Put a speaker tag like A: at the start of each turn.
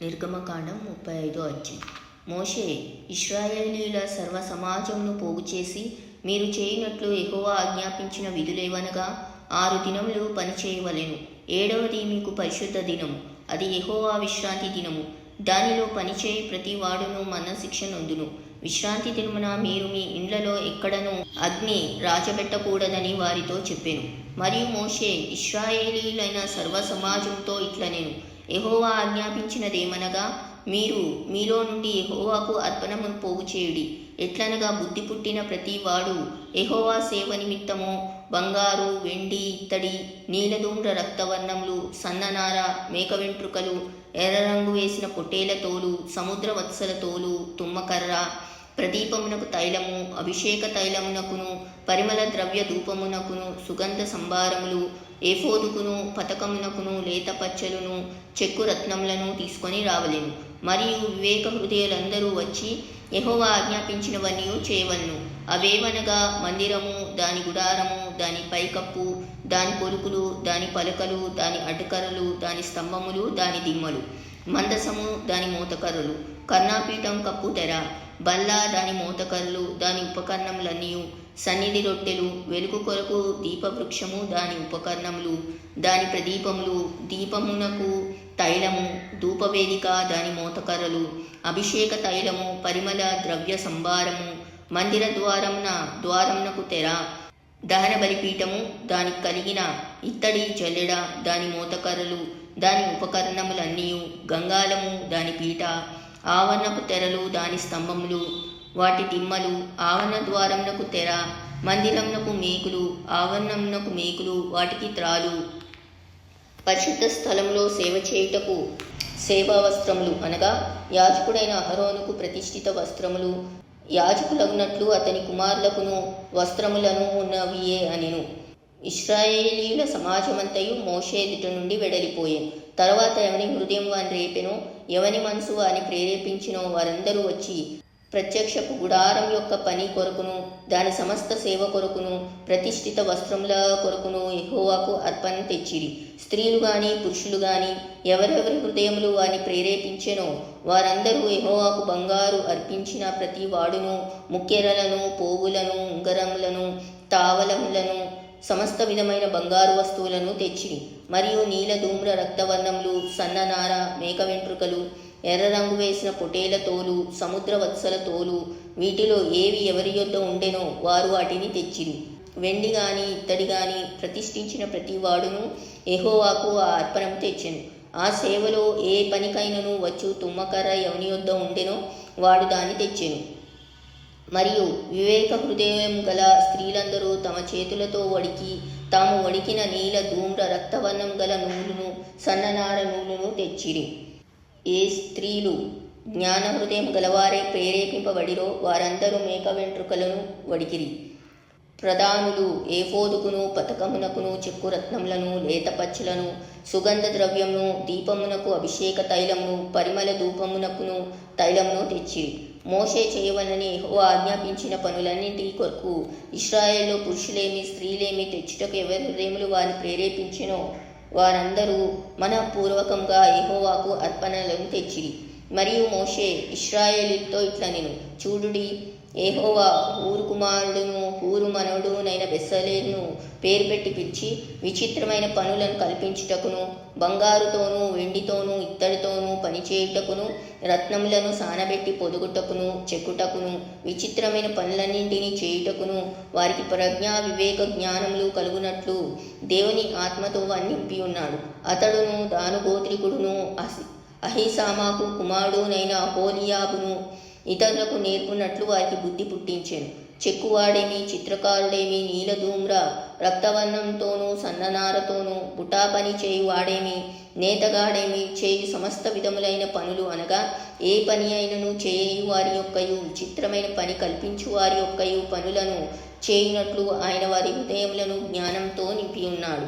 A: నిర్గమకాండం 35 అధ్యాయం. మోషే ఇశ్రాయేలీయుల సర్వ సమాజమును పోగుచేసి, మీరు చేయునట్లు యెహోవా ఆజ్ఞాపించిన విధులేవనగా 6 దినములు పనిచేయవలెను. 7వది మీకు పరిశుద్ధ దినము, అది యెహోవా విశ్రాంతి దినము. దానిలో పనిచేయి ప్రతి వాడును మరణశిక్ష నొందును. విశ్రాంతి దినమున మీరు మీ ఇండ్లలో ఎక్కడనూ అగ్ని రాజబెట్టకూడదని వారితో చెప్పెను. మరియు మోషే ఇశ్రాయేలీయులైన సర్వ సమాజంతో ఇట్లనెను, యెహోవా ఆజ్ఞాపించినదేమనగా, మీరు మీలో నుండి యెహోవాకు అర్పణమును పోగు చేయుడి. ఎట్లనగా బుద్ధి పుట్టిన ప్రతి వాడు యెహోవా సేవ నిమిత్తము బంగారు, వెండి, ఇత్తడి, నీలధూమ్ర రక్తవర్ణములు, సన్ననార, మేక వెంట్రుకలు, ఎర్రరంగు వేసిన పొట్టేల తోలు, సముద్ర వత్సల తోలు, తుమ్మకర్ర, ప్రదీపమునకు తైలము, అభిషేక తైలమునకును, పరిమళ ద్రవ్య ధూపమునకును, సుగంధ సంభారములు, ఏఫోదుకును, పతకమునకును, లేత పచ్చలును, చెక్కు రత్నములను తీసుకొని రావలెను. మరియు వివేక హృదయులందరూ వచ్చి యెహోవా ఆజ్ఞాపించినవన్నీ చేయవలను. అవేవనగా మందిరము, దాని గుడారము, దాని పైకప్పు, దాని కొలుకులు, దాని పలకలు, దాని అడ్డకర్రలు, దాని స్తంభములు, దాని దిమ్మలు, మందసము, దాని మోతకర్రలు, కర్ణాపీఠం కప్పు తెర, బల్ల, దాని మోతకర్రలు, దాని ఉపకరణములన్నీ, సన్నిధి రొట్టెలు, వెలుగు కొరకు దీపవృక్షము, దాని ఉపకరణములు, దాని ప్రదీపములు, దీపమునకు తైలము, ధూపవేదిక, దాని మోతకర్రలు, అభిషేక తైలము, పరిమళ ద్రవ్య సంభారము, మందిర ద్వారమునకు తెర, దహన బలిపీఠము, దానికి కలిగిన ఇత్తడి జల్లెడ, దాని మోతకర్రలు, దాని ఉపకరణములన్నీ, గంగాళము, దాని పీట, ఆవరణపు తెరలు, దాని స్తంభములు, వాటి దిమ్మలు, ఆవరణ ద్వారమునకు తెర, మందిరమునకు మేకులు, ఆవరణమునకు మేకులు, వాటికి త్రాలు, పరిశుద్ధ స్థలములో సేవ చేయుటకు సేవా వస్త్రములు అనగా యాజకుడైన అహరోనుకు ప్రతిష్ఠిత వస్త్రములు, యాజకులగునట్లు అతని కుమారులకును వస్త్రములను ఉన్నవియే అనెను. ఇశ్రాయేలీయుల సమాజమంతయు మోషే ఎదుట నుండి వెడలిపోయెను. తర్వాత ఎవని హృదయం వాని రేపెనో, ఎవని మనసు వాని ప్రేరేపించినో వారందరూ వచ్చి ప్రత్యక్షపు గుడారం యొక్క పని కొరకును, దాని సమస్త సేవ కొరకును, ప్రతిష్ఠిత వస్త్రముల కొరకును యెహోవాకు అర్పణ తెచ్చిరి. స్త్రీలు గాని పురుషులు గాని ఎవరెవరి హృదయములు వారిని ప్రేరేపించెనో వారందరూ యెహోవాకు బంగారు అర్పించిన ప్రతి వాడును ముక్కెరలను, పోగులను, ఉంగరములను, తావలములను, సమస్త విధమైన బంగారు వస్తువులను తెచ్చిరి. మరియు నీల ధూమ్ర రక్తవర్ణములు, సన్ననార, మేక వెంట్రుకలు, ఎర్ర రంగు వేసిన పొటేల తోలు, సముద్ర వత్సల తోలు, వీటిలో ఏవి ఎవరి యొద్ద ఉండెనో వారు వాటిని తెచ్చిరి. వెండి గాని ఇత్తడి గాని ప్రతిష్ఠించిన ప్రతి వాడును యెహోవాకు ఆ అర్పణం తెచ్చెను. ఆ సేవలో ఏ పనికైనను వచ్చు తుమ్మకర్ర ఎవని యొద్ద ఉండెనో వాడు దాన్ని తెచ్చెను. మరియు వివేక హృదయం గల స్త్రీలందరూ తమ చేతులతో తాము వడికిన నీల ధూమ్ర రక్తవర్ణం గల నూలును, సన్ననార నూలును తెచ్చిరి. ఏ స్త్రీలు జ్ఞాన హృదయం గలవారే ప్రేరేపింపబడిరో వారందరూ మేక వెంట్రుకలను వడికిరి. ప్రధానులు ఏఫోదుకును, పతకమునకును, చెక్కు రత్నములను, లేత పచ్చలను, సుగంధ ద్రవ్యమును, దీపమునకు అభిషేక తైలమును, పరిమళ ధూపమునకును తైలమును తెచ్చిరి. మోషే చేయవలనని యెహోవా ఆజ్ఞాపించిన పనులన్నింటి కొరకు ఇశ్రాయేల్లో పురుషులేమి స్త్రీలేమి తెచ్చుటకు ఎవరి హృదయములు వారిని ప్రేరేపించెనో వారందరూ మనఃపూర్వకంగా యెహోవాకు అర్పణలను తెచ్చిరి. మరియు మోషే ఇశ్రాయేలీయులతో ఇట్లనెను, చూడుడి, యెహోవా హూరు కుమారుడును హూరు మనవడునైన బెసలేలును పేరు పెట్టి పిలిచి విచిత్రమైన పనులను కల్పించుటకును, బంగారుతోనూ వెండితోనూ ఇత్తడితోనూ పనిచేయుటకును, రత్నములను సానబెట్టి పొదుగుటకును, చెక్కుటకును, విచిత్రమైన పనులన్నింటినీ చేయుటకును, వారికి ప్రజ్ఞా వివేక జ్ఞానములు కలుగునట్లు దేవుని ఆత్మతో వారిని నింపి ఉన్నాడు. అతడును దాను గోత్రికుడును అహీసామాకు కుమారుడునైన హోలియాబును ఇతరులకు నేర్పునట్లు వారికి బుద్ధి పుట్టించెను. చెక్కువాడేమి, చిత్రకారుడేమి, నీలధూమ్ర రక్తవర్ణంతోనూ సన్ననారతోనూ బుటాపని చేయువాడేమి, నేతగాడేమి చేయు సమస్త విధములైన పనులు అనగా ఏ పని అయినను చేయు వారి యొక్కయు, విచిత్రమైన పని కల్పించు వారి యొక్కయు పనులను చేయునట్లు ఆయన వారి హృదయములను జ్ఞానంతో నింపి ఉన్నాడు.